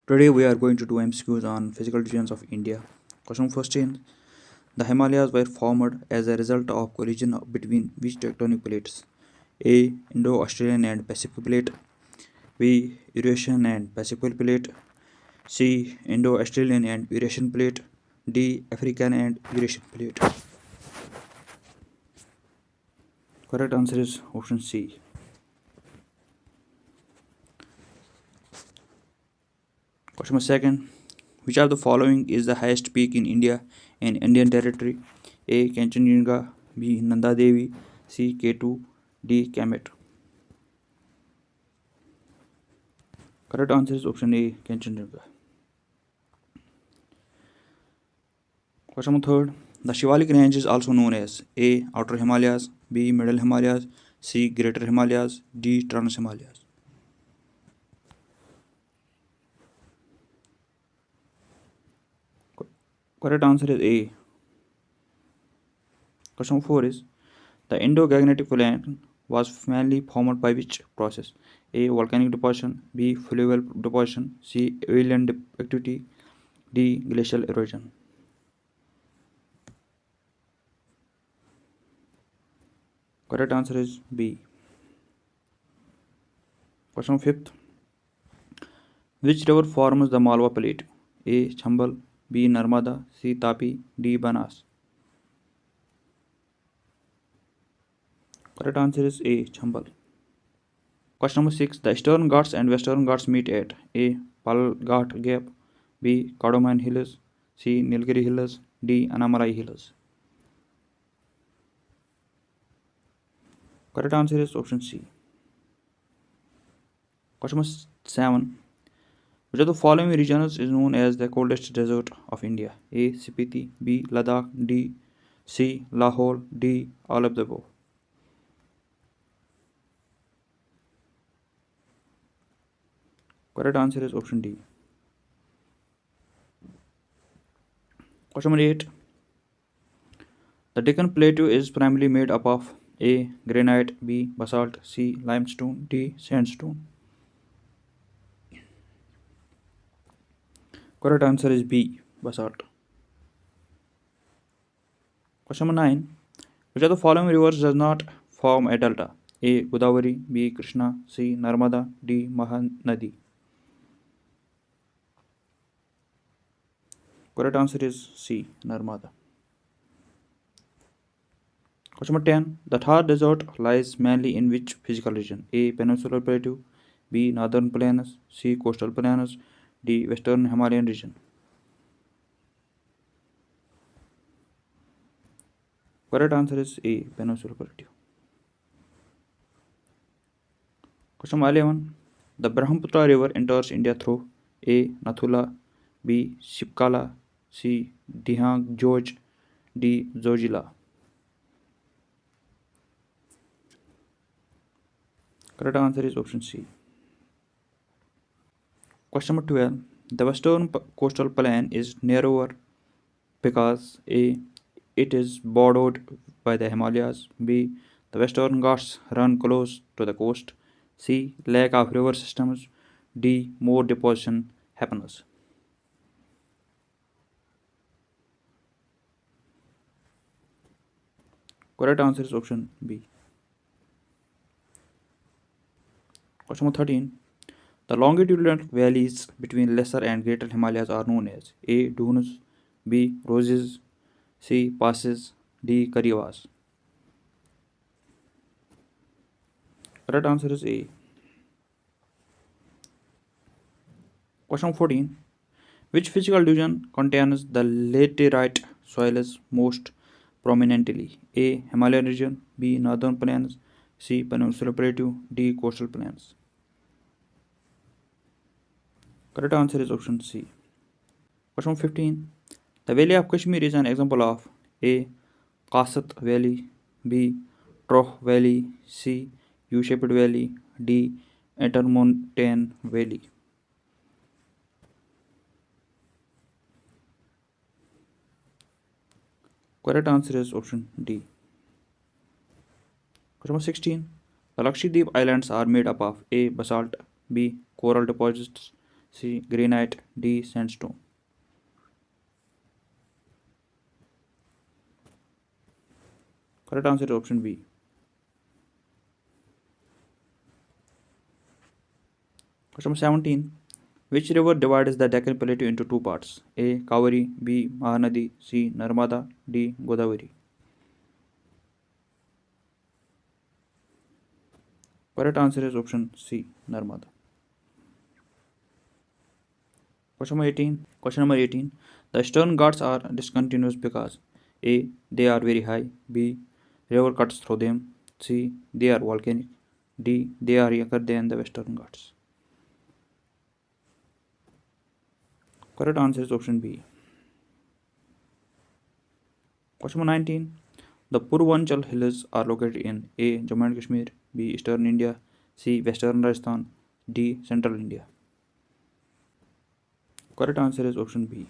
Today we are going to do MCQs on physical regions of India. Question 15. The Himalayas were formed as a result of collision between which tectonic plates? A. Indo-Australian and Pacific Plate. B. Eurasian and Pacific Plate. C. Indo-Australian and Eurasian Plate. D. African and Eurasian Plate. Correct answer is option C. Question number 2. Which of the following is the highest peak in India and Indian territory? A. Kanchenjunga. B. Nanda Devi. C. K2. D. Kamet. Correct answer is option A. Kanchenjunga. Question number 3. The Shivalik range is also known as A. Outer Himalayas. B. Middle Himalayas. C. Greater Himalayas. D. Trans Himalayas. Correct answer is A. Question number 4 is the Indo-Gangetic Plain was mainly formed by which process? A. Volcanic deposition. B. Fluvial deposition. C. Abelian activity. D. Glacial erosion. Correct answer is B. Question number 5. Which river forms the Malwa Plate? A. Chambal. B. Narmada. C. Tapi. D. Banas. Correct answer is A. Chambal. Question number 6. The Eastern Ghats and Western Ghats meet at A. Palghat Gap. B. Kadamhan Hills. C. Nilgiri Hills. D. Anamalai Hills. Correct answer is option C. Question number 7. Which of the following regions is known as the coldest desert of India? A. Spiti. B. Ladakh. D. C. Lahore. D. All of the above. Correct answer is option D. Question number 8. The Deccan Plateau is primarily made up of A. Granite. B. Basalt. C. Limestone. D. Sandstone. Correct answer is B. Basalt. Question number 9. Which of the following rivers does not form a delta? A. Godavari. B. Krishna. C. Narmada. D. Mahanadi. Correct answer is C. Narmada. Question number 10. The Thar Desert lies mainly in which physical region? A. Peninsular Plateau. B. Northern Plains. C. Coastal Plains. D. Western Himalayan region. Correct answer is A. Peninsular Plateau. Question number 11. The Brahmaputra River enters India through A. Nathula. B. Shipkala. C. Dihang George. D. Zojila. Correct answer is option C. Question number 12. The western coastal plain is narrower because A. It is bordered by the Himalayas. B. The Western Ghats run close to the coast. C. Lack of river systems. D. More deposition happens. Correct answer is option B. Question number 13. The longitudinal valleys between lesser and greater Himalayas are known as A. Dunes. B. Roses. C. Passes. D. Kariwas. Correct answer is A. Question 14. Which physical region contains the laterite soils most prominently? A. Himalayan region. B. Northern Plains. C. Peninsular Plateau. D. Coastal Plains. Correct answer is option C. Question 15. The Valley of Kashmir is an example of A. Kasat Valley. B. Trough Valley. C. U-shaped valley. D. Intermontane Valley. Correct answer is option D. Question number 16. The Lakshadweep Islands are made up of A. Basalt. B. Coral deposits. C. Granite, D. Sandstone. Correct answer is option B. Question number 17. Which river divides the Deccan Plateau into two parts? A. Kaveri, B. Mahanadi, C. Narmada, D. Godavari. Correct answer is option C. Narmada. Question number 18. The Eastern Ghats are discontinuous because A. They are very high, B. River cuts through them, C. They are volcanic, D. They are younger than the Western Ghats. Correct answer is option B. Question number 19. The Purvanchal Hills are located in A. Jammu and Kashmir, B. Eastern India, C. Western Rajasthan, D. Central India. Correct answer is option B.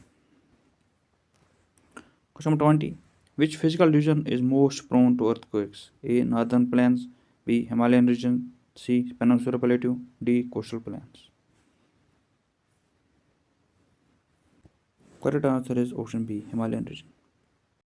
Question number 20. Which physical region is most prone to earthquakes? A. Northern Plains, B. Himalayan region, C. Peninsular Plateau, D. Coastal Plains. Correct answer is option B. Himalayan region.